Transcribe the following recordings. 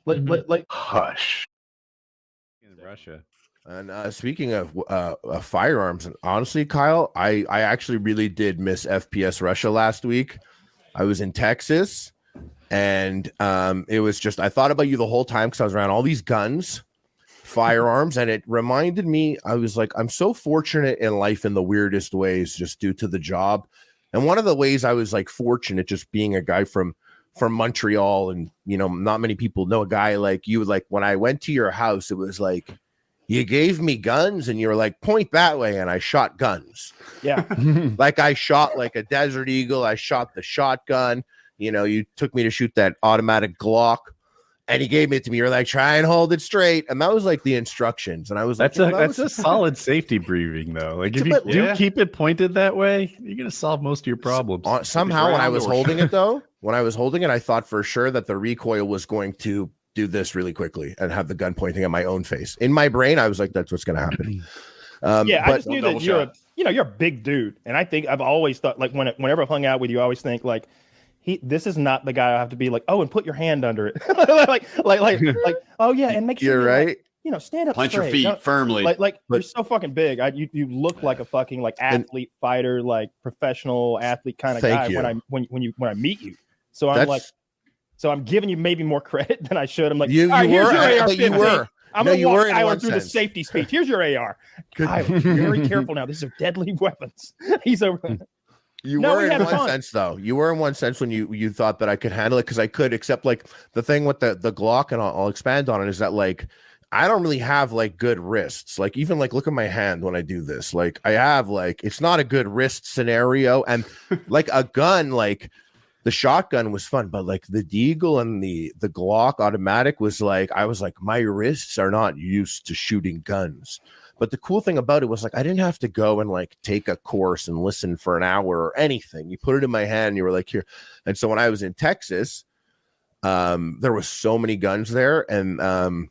Like hush. In Russia. And speaking of firearms, and honestly, Kyle, I actually really did miss FPS Russia last week. I was in Texas, and it was just, I thought about you the whole time because I was around all these guns, firearms, and it reminded me, I was like, I'm so fortunate in life in the weirdest ways just due to the job. And one of the ways I was like fortunate just being a guy from Montreal, and you know, not many people know a guy like you. Like when I went to your house, it was like, you gave me guns and you were like, point that way. And I shot guns. Yeah. Like I shot like a Desert Eagle. I shot the shotgun. You know, you took me to shoot that automatic Glock and he gave it to me. You're like, try and hold it straight. And that was like the instructions. And I was that's like, that's a solid safety briefing though. Like if you do keep it pointed that way, you're going to solve most of your problems. Somehow when I was holding it though, I thought for sure that the recoil was going to do this really quickly and have the gun pointing at my own face. In my brain, I was like, that's what's going to happen. I just knew that you're a big dude. And I think I've always thought, like, whenever I've hung out with you, I always think, like, this is not the guy I have to be like, oh, and put your hand under it. like, oh, yeah, and make sure you're right. Like, you know, stand up Plant straight. your feet firmly. Like you're so fucking big. You look like a fucking, like, athlete, fighter, like, professional athlete kind of guy when I meet you. So I'm like, so I'm giving you maybe more credit than I should. I'm like, you were. I'm going to walk Tyler through the safety speech. Here's your AR. Tyler, very careful now. These are deadly weapons. He's over. You were in one sense, though. You were in one sense when you thought that I could handle it because I could, except like the thing with the Glock, and I'll expand on it, is that like I don't really have like good wrists. Like even like look at my hand when I do this. Like I have like it's not a good wrist scenario, and like a gun like. The shotgun was fun, but like the Deagle and the Glock automatic was like, I was like, my wrists are not used to shooting guns. But the cool thing about it was like, I didn't have to go and like take a course and listen for an hour or anything. You put it in my hand and you were like, here. And so when I was in Texas, there was so many guns there. And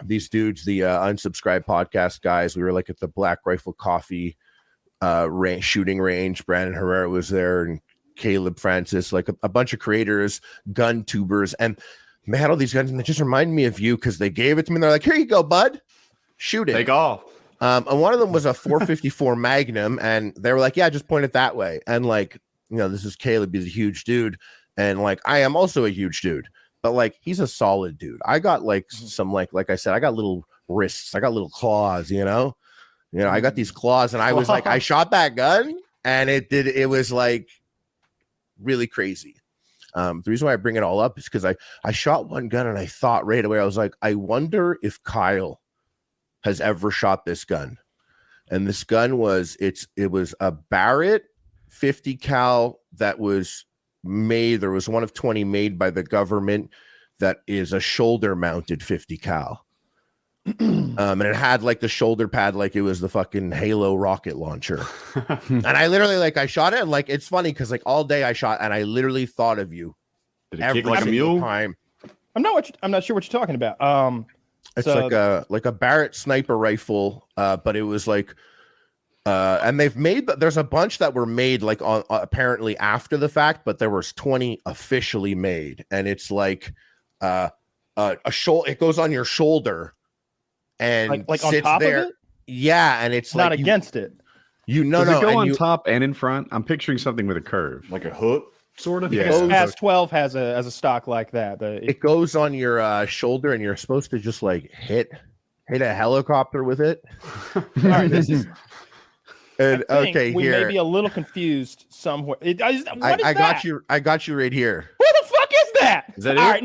these dudes, the Unsubscribed podcast guys, we were like at the Black Rifle Coffee shooting range. Brandon Herrera was there, and Caleb Francis, like a bunch of creators, Guntubers, and they had all these guns, and they just reminded me of you because they gave it to me. And they're like, "Here you go, bud, shoot it." Take off. And one of them was a 454 Magnum, and they were like, "Yeah, just point it that way." And like, you know, this is Caleb. He's a huge dude, and like, I am also a huge dude, but like, he's a solid dude. I got like some like I said, I got little wrists, I got little claws, you know, I got these claws, and I was like, I shot that gun, and it was like. Really crazy. The reason why I bring it all up is because I shot one gun and I thought right away, I was like, I wonder if Kyle has ever shot this gun. And this gun was it was a Barrett 50 cal that was made. There was one of 20 made by the government that is a shoulder mounted 50 cal. And it had like the shoulder pad like it was the fucking Halo rocket launcher. And I literally like I shot it, and like it's funny because like all day I shot and I literally thought of you. Did it kick like a mule? Time. I'm not sure what you're talking about. It's like a Barrett sniper rifle, but it was like and there's a bunch that were made like on apparently after the fact, but there was 20 officially made, and it's like a shoulder, it goes on your shoulder. And like on top there. of it? Yeah, and it's not like against it. Does it go on top and in front? I'm picturing something with a curve. Like a hook, sort of? Yeah. Pass 12 has a stock like that. It goes on your shoulder, and you're supposed to just like hit a helicopter with it. All right, this is... And okay, we here. may be a little confused somewhere. I got you right here. What the fuck is that? Is that all it? right?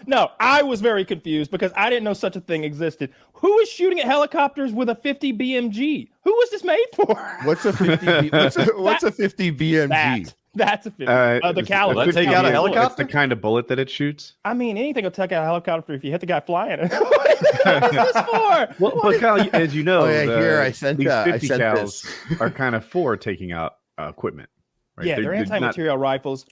No. I was very confused because I didn't know such a thing existed. Who is shooting at helicopters with a 50 BMG? Who was this made for? What's a 50? What's a 50 BMG? That's a 50. The caliber. Let's take out a helicopter. It's the kind of bullet that it shoots. I mean, anything will take out a helicopter if you hit the guy flying it. What is this for? Well, but Kyle, as you know, here I sent these 50 I sent cals this. are kind of for taking out equipment. Right? Yeah, they're anti-material rifles.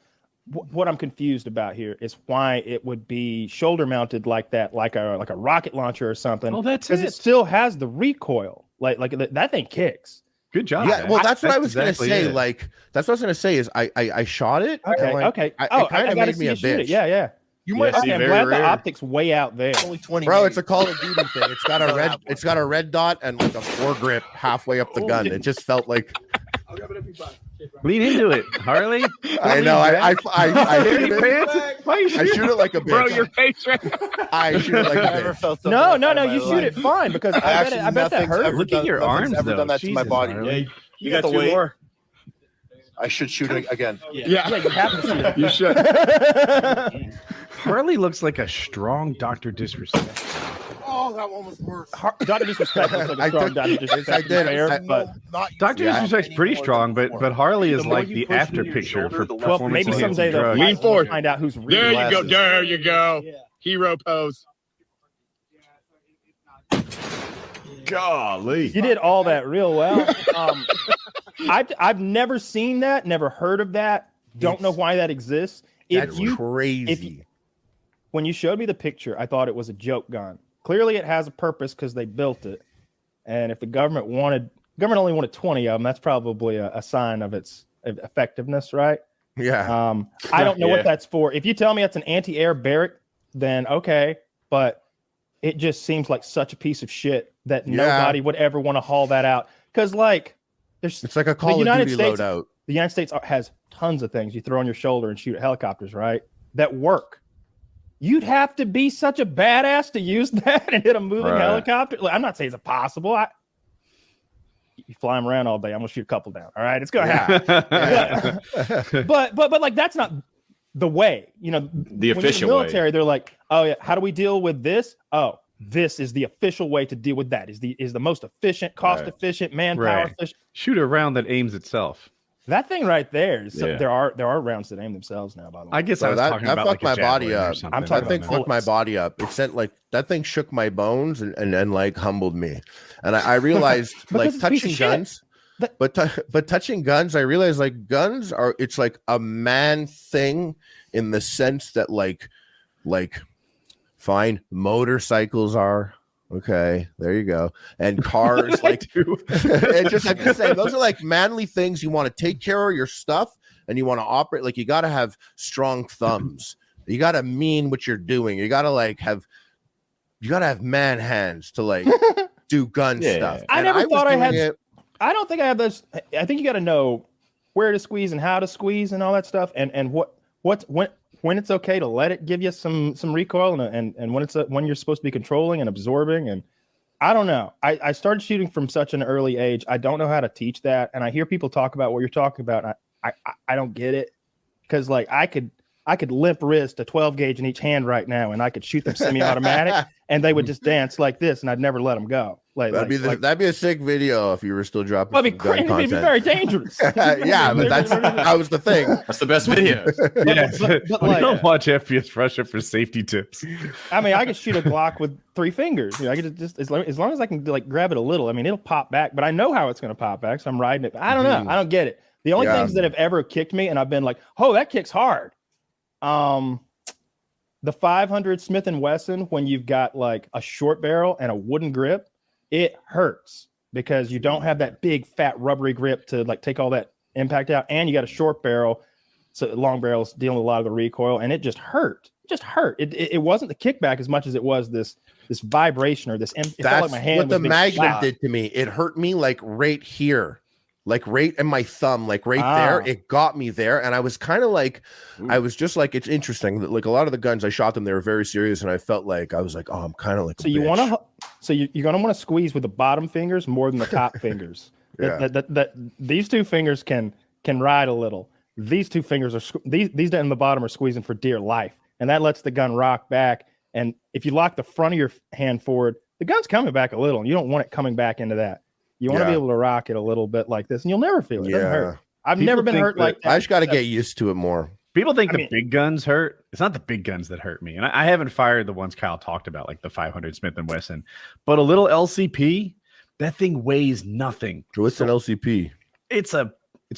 What I'm confused about here is why it would be shoulder mounted like that, like a rocket launcher or something. Oh, that's because it still has the recoil. Like that thing kicks. Good job. Yeah, well, that's what I was exactly gonna say. it. Like, that's what I was gonna say is I shot it. Okay, and, like, okay. It kind of made me a bitch. Yeah. You might okay, I'm glad the optics way out there. Only 20. Bro, it's a Call of Duty thing. It's got a red dot and like a foregrip halfway up the gun. It just felt like lean into it, Harley. I know. I shoot it like a bitch. Bro, your face right now. I shoot it like a bitch. No. You shoot it fine because I bet that hurt. Look at your arms, ever though. done that to my Jesus, body. Harley. You got two more. I should shoot it again. Yeah, you have to shoot it. You should. Harley looks like a strong Dr. Disrespect. Oh, that one was worse. Dr. Disrespect looks like a strong Dr. Disrespect. Dr. Disrespect's pretty strong, but Harley is like the after picture for well, maybe someday they'll Lean forward. find out who's real. There you go. There you go. Hero pose. Golly. You did all that real well. I've never seen that, never heard of that. Don't know why that exists. That's crazy. When you showed me the picture, I thought it was a joke gun. Clearly, it has a purpose because they built it. And if the government only wanted 20 of them, that's probably a sign of its effectiveness, right? Yeah. I don't know what that's for. If you tell me it's an anti-air barrack, then okay. But it just seems like such a piece of shit that nobody would ever want to haul that out. Because it's like a Call of Duty loadout. The United States has tons of things you throw on your shoulder and shoot at helicopters, right? That work. You'd have to be such a badass to use that and hit a moving helicopter. I'm not saying it's impossible. You fly them around all day. I'm gonna shoot a couple down. All right, it's gonna happen. But like that's not the way. The official military. Way. They're like, oh yeah, how do we deal with this? Oh, this is the official way to deal with that. Is the most efficient, cost efficient, manpower efficient. Shoot a round that aims itself. That thing right there. There are rounds that aim themselves now. By the way, I guess I was talking about fucked like my body up. I'm talking that thing fucked my body up. It sent like that thing shook my bones and like humbled me. And I realized like touching guns, but touching guns, I realized like guns it's like a man thing in the sense that like fine motorcycles are. Okay, there you go. And cars, like, I'm just saying, those are like manly things. You want to take care of your stuff, and you want to operate. Like, you got to have strong thumbs. You got to mean what you're doing. You got to have man hands to like do gun stuff. I never thought I had. I don't think I have those. I think you got to know where to squeeze and how to squeeze and all that stuff, and when it's okay to let it give you some recoil and when you're supposed to be controlling and absorbing. And I don't know. I started shooting from such an early age. I don't know how to teach that. And I hear people talk about what you're talking about. And I don't get it. Cause like I could limp wrist a 12 gauge in each hand right now. And I could shoot them semi-automatic and they would just dance like this. And I'd never let them go. That'd be a sick video if you were still dropping. That'd be crazy. It'd be very dangerous. Yeah, but that was the thing. That's the best video. But like, don't watch FPS Russia for safety tips. I mean, I could shoot a Glock with 3 fingers. I could just as long as I can like grab it a little. I mean, it'll pop back, but I know how it's going to pop back, so I'm riding it. I don't know. I don't get it. The only things that have ever kicked me, and I've been like, "Oh, that kicks hard." The 500 Smith & Wesson, when you've got like a short barrel and a wooden grip, it hurts because you don't have that big fat rubbery grip to like take all that impact out, and you got a short barrel, so long barrels dealing with a lot of the recoil, and it just hurt. It wasn't the kickback as much as it was this vibration or this. It felt like my hand. What the magnet did to me, it hurt me like right here. Like right in my thumb, like right there, it got me there. And I was kind of like, I was just like, it's interesting that like a lot of the guns I shot them, they were very serious. And I felt like, I was like, oh, I'm kind of like, you're going to want to squeeze with the bottom fingers more than the top fingers. These 2 fingers can ride a little. These 2 fingers these down the bottom are squeezing for dear life. And that lets the gun rock back. And if you lock the front of your hand forward, the gun's coming back a little, and you don't want it coming back into that. You want to be able to rock it a little bit like this, and you'll never feel it. It doesn't hurt. I've never been hurt like that. I just got to get used to it more. People think the big guns hurt. It's not the big guns that hurt me. And I haven't fired the ones Kyle talked about, like the 500 Smith & Wesson. But a little LCP, that thing weighs nothing. So what's an LCP? It's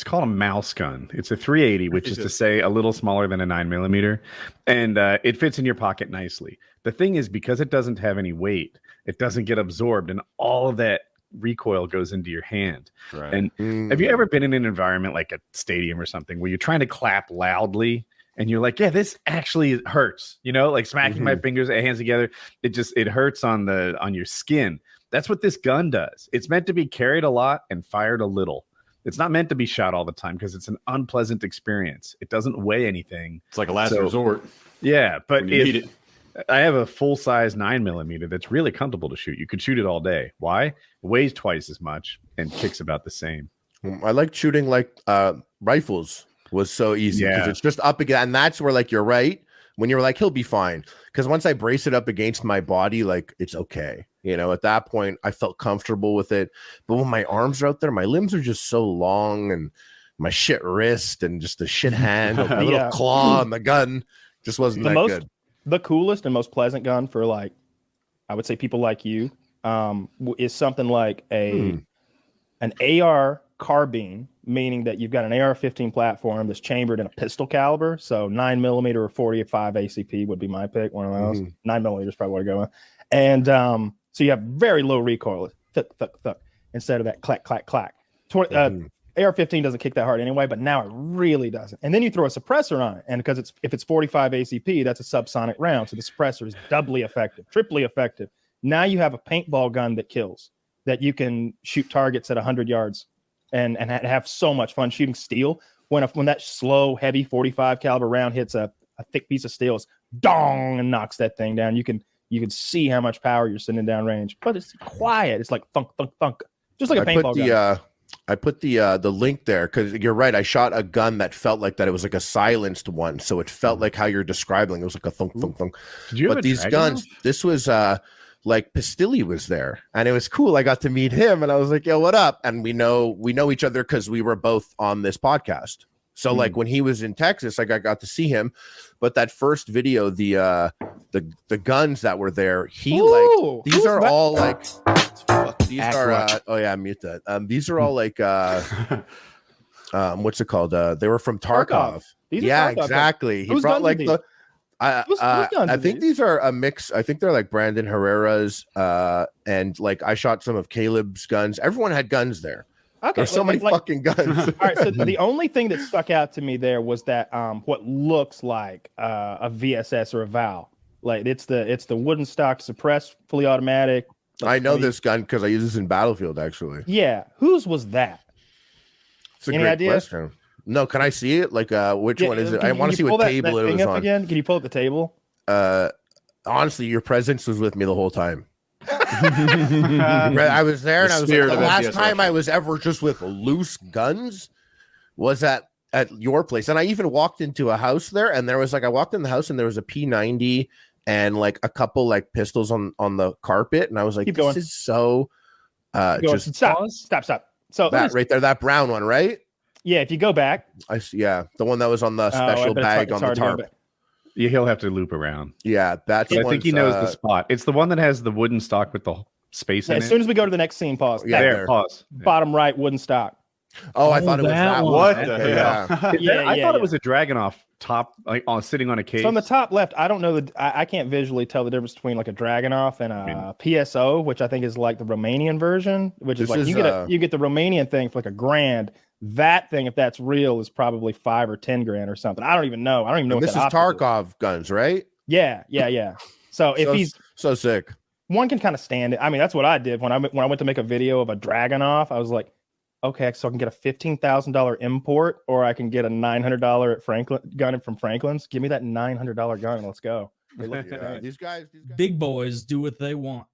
called a mouse gun. It's a 380, which is to say a little smaller than a 9mm. And it fits in your pocket nicely. The thing is, because it doesn't have any weight, it doesn't get absorbed, and all of that recoil goes into your hand. Right. And have you ever been in an environment like a stadium or something where you're trying to clap loudly and you're like, yeah, this actually hurts, you know, like smacking my fingers and hands together. It hurts on your skin. That's what this gun does. It's meant to be carried a lot and fired a little. It's not meant to be shot all the time because it's an unpleasant experience. It doesn't weigh anything. It's like a last resort. Yeah, but need it. I have a full-size 9mm that's really comfortable to shoot. You could shoot it all day. Why? It weighs twice as much and kicks about the same. I like shooting like rifles was so easy because it's just up again. And that's where, like, you're right. When you're like, he'll be fine. Because once I brace it up against my body, like, it's okay. You know, at that point, I felt comfortable with it. But when my arms are out there, my limbs are just so long, and my shit wrist and just the shit hand, my little claw on the gun just wasn't that good. The coolest and most pleasant gun for, like, I would say people like you, is something like an AR carbine, meaning that you've got an AR-15 platform that's chambered in a pistol caliber. So 9mm or 45 ACP would be my pick. One of those. 9mm is probably what I go with. And so you have very low recoil, thuk, thuk, thuk, instead of that clack, clack, clack. AR-15 doesn't kick that hard anyway, but now it really doesn't. And then you throw a suppressor on it, and because if it's 45 ACP, that's a subsonic round, so the suppressor is doubly effective, triply effective. Now you have a paintball gun that kills, that you can shoot targets at 100 yards and have so much fun shooting steel. When that slow, heavy 45 caliber round hits a thick piece of steel, it's dong and knocks that thing down. You can see how much power you're sending down range, but it's quiet. It's like thunk, thunk, thunk, just like a paintball gun. I put the link there because you're right. I shot a gun that felt like that. It was like a silenced one, so it felt like how you're describing. It was like a thunk, thunk, thunk. But these guns, this was like Pistilli was there, and it was cool. I got to meet him, and I was like, "Yo, what up?" And we know each other because we were both on this podcast. So like when he was in Texas, like I got to see him. But that first video, the guns that were there, these are all like. These are mute that. These are all like what's it called? They were from Tarkov. Yeah, exactly. He brought like the I think these are a mix. I think they're like Brandon Herrera's and like I shot some of Caleb's guns. Everyone had guns there. Okay, there's so many fucking guns. All right, so the only thing that stuck out to me there was that what looks like a VSS or a Val. Like it's the wooden stock suppressed fully automatic. I know this gun because I use this in Battlefield, actually. Yeah. Whose was that? It's a great question. No, can I see it? Like, which one is it? I want to see what table it was on. Again? Can you pull up the table? Honestly, your presence was with me the whole time. I was there, and I was like, the last time I was ever just with loose guns was at your place. And I even walked into a house there, and there was like, I walked in the house, and there was a P90 and like a couple like pistols on the carpet, and I was like, this is so just stop. So that right there, that brown one, right? Yeah, if you go back, the one that was on the special bag on the tarp. Yeah, he'll have to loop around. Yeah, that's. I think he knows the spot. It's the one that has the wooden stock with the space in it. As soon as we go to the next scene, pause. Yeah, there, pause. Bottom right, wooden stock. Oh, I thought it was that one. What the hell? I thought it was a Dragunov top, like sitting on a case. So on the top left, I don't know I can't visually tell the difference between like a Dragunov and a PSO, which I think is like the Romanian version, which is like you get the Romanian thing for like $1,000. That thing, if that's real, is probably $5,000 or $10,000 or something. I don't even know. What this is Tarkov guns, right? Yeah. So if he's so sick, one can kind of stand it. I mean, that's what I did when I went to make a video of a Dragunov. I was like, okay, so I can get a $15,000 import, or I can get a $900 at Franklin gun from Franklin's. Give me that $900 gun and let's go. These guys, big boys do what they want.